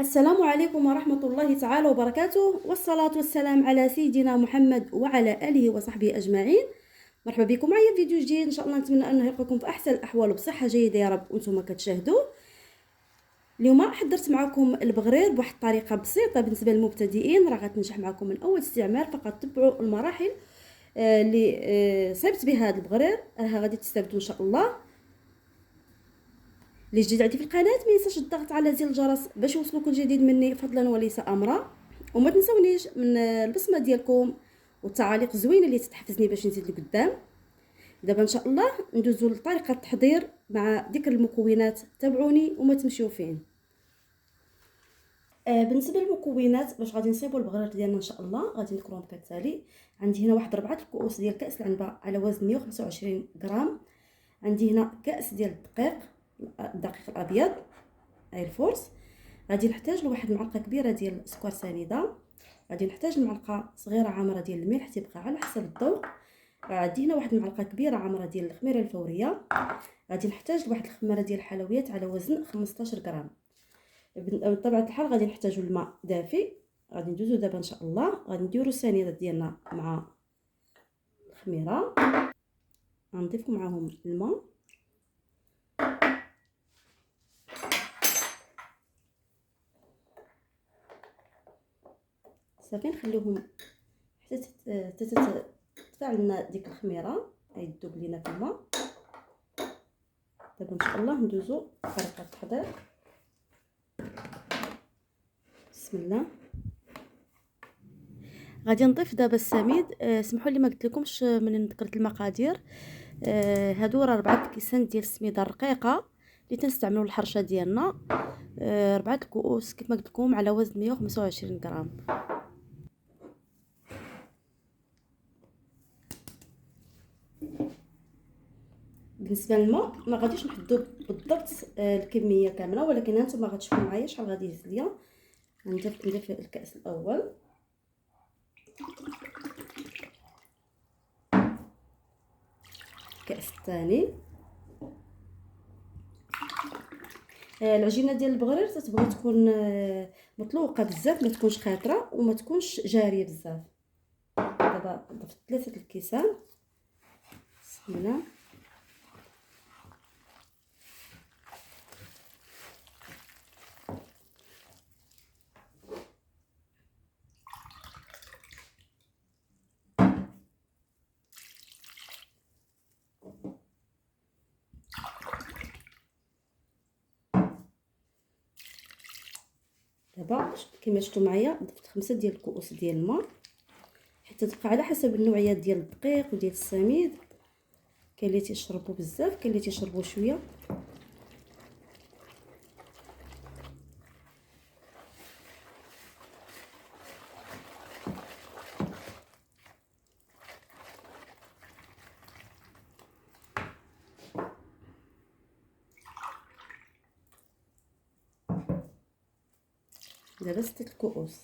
السلام عليكم ورحمة الله تعالى وبركاته، والصلاة والسلام على سيدنا محمد وعلى آله وصحبه أجمعين. مرحبا بكم معايا في فيديو جديد. إن شاء الله نتمنى أنه يلقاكم في أحسن الأحوال وبصحة جيدة يا رب وأنتم كتشاهدوا. اليوم حضرت معكم البغرير بواحد الطريقة بسيطة بالنسبة للمبتدئين، راه غتنجح معكم من أول استعمال. فقط تبعوا المراحل اللي صيبت بها هذا البغرير، راه غادي تستافدوا إن شاء الله. اللي جديد عندي في القناه ما ينساش الضغط على زر الجرس باش يوصلوا كل جديد مني فضلا وليس امرا. وما تنسونيش من البصمه ديالكم والتعاليق الزوينه اللي تتحفزني باش نزيد لقدام. دابا ان شاء الله ندوزو لطريقه التحضير مع ذكر المكونات. تابعوني وما تمشيو فين. بالنسبه للمكونات باش غادي نصيبوا البغرير ديالنا ان شاء الله غادي نذكرهم كالتالي. عندي هنا واحد 4 الكؤوس ديال كاس العنبه على وزن 125 غرام. عندي هنا كاس ديال الدقيق الابيض اي الفورس. غادي نحتاج لواحد المعلقه كبيره ديال السكر سنيده. غادي نحتاج معلقه صغيره عامره ديال الملح تيبقى على حسب الذوق. عندي هنا واحد المعلقه كبيره عامره ديال الخميره الفوريه. غادي نحتاج لواحد الخماره ديال الحلويات على وزن 15 غرام. بطبيعه الحال غادي نحتاجوا الماء دافي. غادي ندوزو دابا ان شاء الله غادي نديرو السنيده ديالنا مع الخميره. غنضيفو معاهم الماء. صافي نخليوهم حتى تتفاعل لنا ديك الخميره اي تذوب لينا في الماء. دابا ان شاء الله ندوزو طريقه التحضير. بسم الله. غادي نضيف دابا السميد. سمحوا لي ما قلت لكمش من ذكرت المقادير. هادو راه 4 كيسان ديال السميده الرقيقه اللي تنستعملوا للحرشه ديالنا. 4 الكؤوس كيف ما قلت لكم على وزن 125 غرام. بالنسبه للماء ما غاديش نحددوا بالضبط الكميه كامله، ولكن هانتوما غتشوفوا معايا شحال غادي يهز ليا. نضيف الكاس الاول. الكاس الثاني. العجينه ديال البغرير تتبغي تكون مطلوقه بزاف، ما تكونش خاطره وما تكونش جاريه بزاف. دابا ضفت 3 الكيسان. بسم الله. دابا كما شفتوا معايا ضفت 5 ديال الكؤوس ديال الماء، حتى تبقى على حسب النوعيات ديال الدقيق وديال السميد. كاين اللي تيشربوا بزاف، كاين اللي تيشربوا شويه. دابا 6 الكؤوس.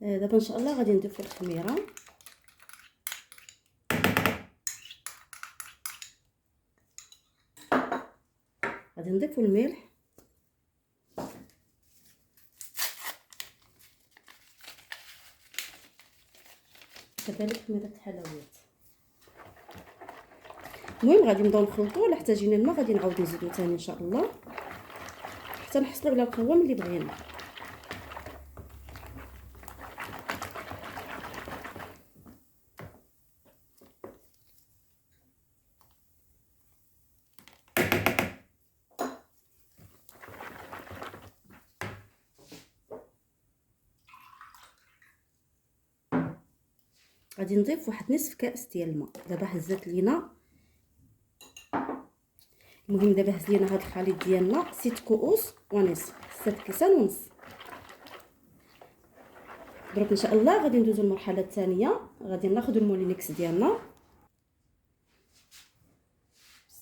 دابا ان شاء الله غادي نضيفوا الخميره. غادي نضيفوا الملح. كذلك خميره الحلويات. المهم غادي نبداو نخلطوا. الا احتاجينا الماء غادي نعاود نزيدو ثاني ان شاء الله حتى نحصلوا على القوام اللي بغينا. غادي نضيف واحد نصف كاس ديال الماء. دابا هزات لينا. المهم دابا هز لينا هذا الخليط ديالنا 6 كؤوس ونصف، 6 كيسان ونص. دروك ان شاء الله غادي ندوزو للمرحله الثانيه. غادي ناخذ المولينكس ديالنا.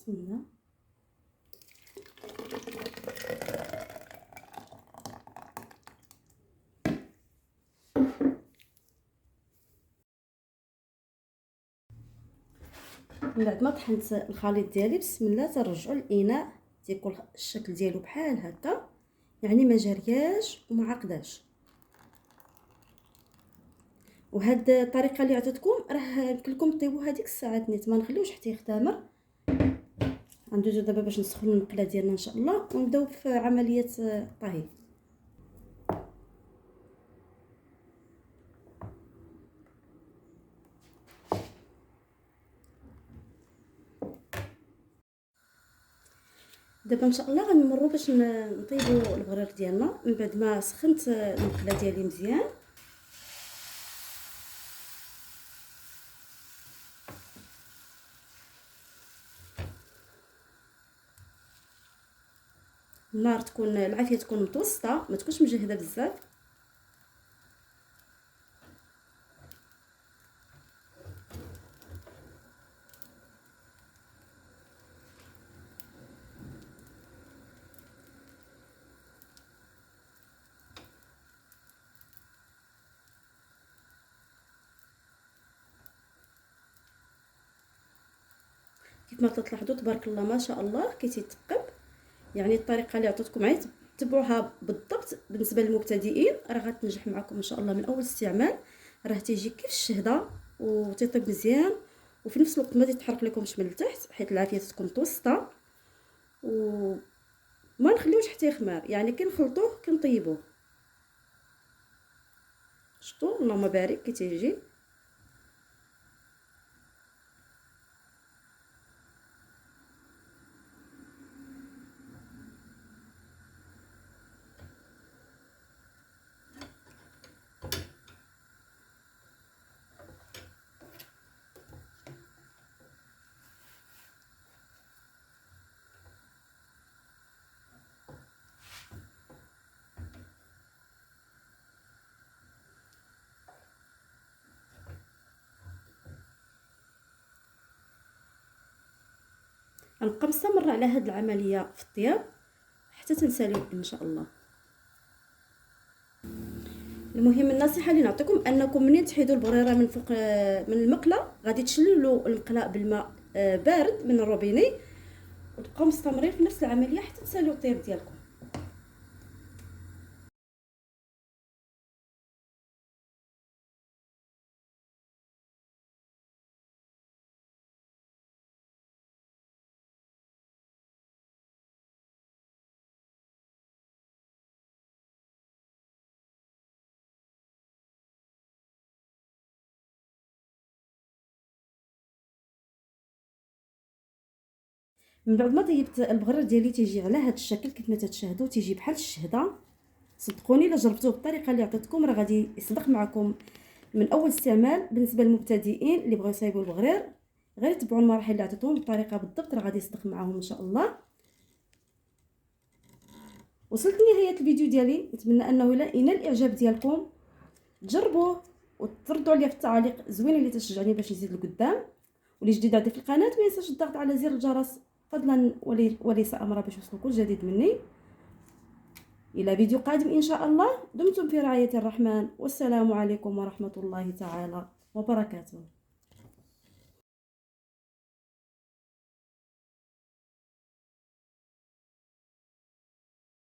بسم الله. من بعد ما طحنت الخليط ديالي بسم الله تنرجعوا للاناء تيكون الشكل ديالو بحال هكا، يعني ما جارياش وما عقداش. وهاد الطريقه اللي عطيتكم راه يمكن لكم طيبوها ديك الساعات نيت، ما نخليوش حتى يختمر. غندوزو دابا باش نسخنوا المقله ديالنا ان شاء الله ونبداو في عمليه الطهي. دابا ان شاء الله غنمروا باش نطيبوا البغرير ديالنا من بعد ما سخنت المقله ديالي مزيان. النار تكون العافيه تكون متوسطه، ما تكونش مجهده بزاف. كيف ما تلاحظوا تبارك الله ما شاء الله كيتيتقب. يعني الطريقه اللي عطيتكم معايا تبعوها بالضبط بالنسبه للمبتدئين راه غتنجح معكم ان شاء الله من اول استعمال. راه تيجي كيف الشهده وتيطيب مزيان، وفي نفس الوقت ما تيتحرق لكمش من التحت حيت العافيه تكون متوسطه، وما نخليوش حتى يخمر. يعني كنخلطوه كنطيبوه. شفتوا اللهم بارك كي تيجي. غنبقى مستمره على هاد العمليه في الطياب حتى تنساليو ان شاء الله. المهم النصيحه اللي نعطيكم انكم منين تحيدوا البريره من فوق من المقله غادي تشللوا المقله بالماء بارد من الروبيني، وتبقاو مستمرين في نفس العمليه حتى تساليو الطياب ديالكم. من بعد ما طيبت البغرير ديالي تيجي على هذا الشكل كيف ما تتشاهدوا، تيجي بحال الشهده. صدقوني الا جربتوه بالطريقه اللي عطيتكم راه غادي يصدق معكم من اول استعمال. بالنسبه للمبتدئين اللي بغاو يصايبوا البغرير غير يتبعوا المراحل اللي عطيتهم بالطريقه بالضبط، راه غادي يصدق معاهم ان شاء الله. وصلت لنهايه الفيديو ديالي، نتمنى انه ينال الاعجاب ديالكم. جربوه وتردوا عليا في التعاليق زوينه اللي تشجعني باش نزيد لقدام. واللي جديد عندي في القناه ما ينساش الضغط على زر الجرس فضلا وليس امرا باش يوصلوا كل جديد مني. الى فيديو قادم ان شاء الله. دمتم في رعايه الرحمن، والسلام عليكم ورحمه الله تعالى وبركاته.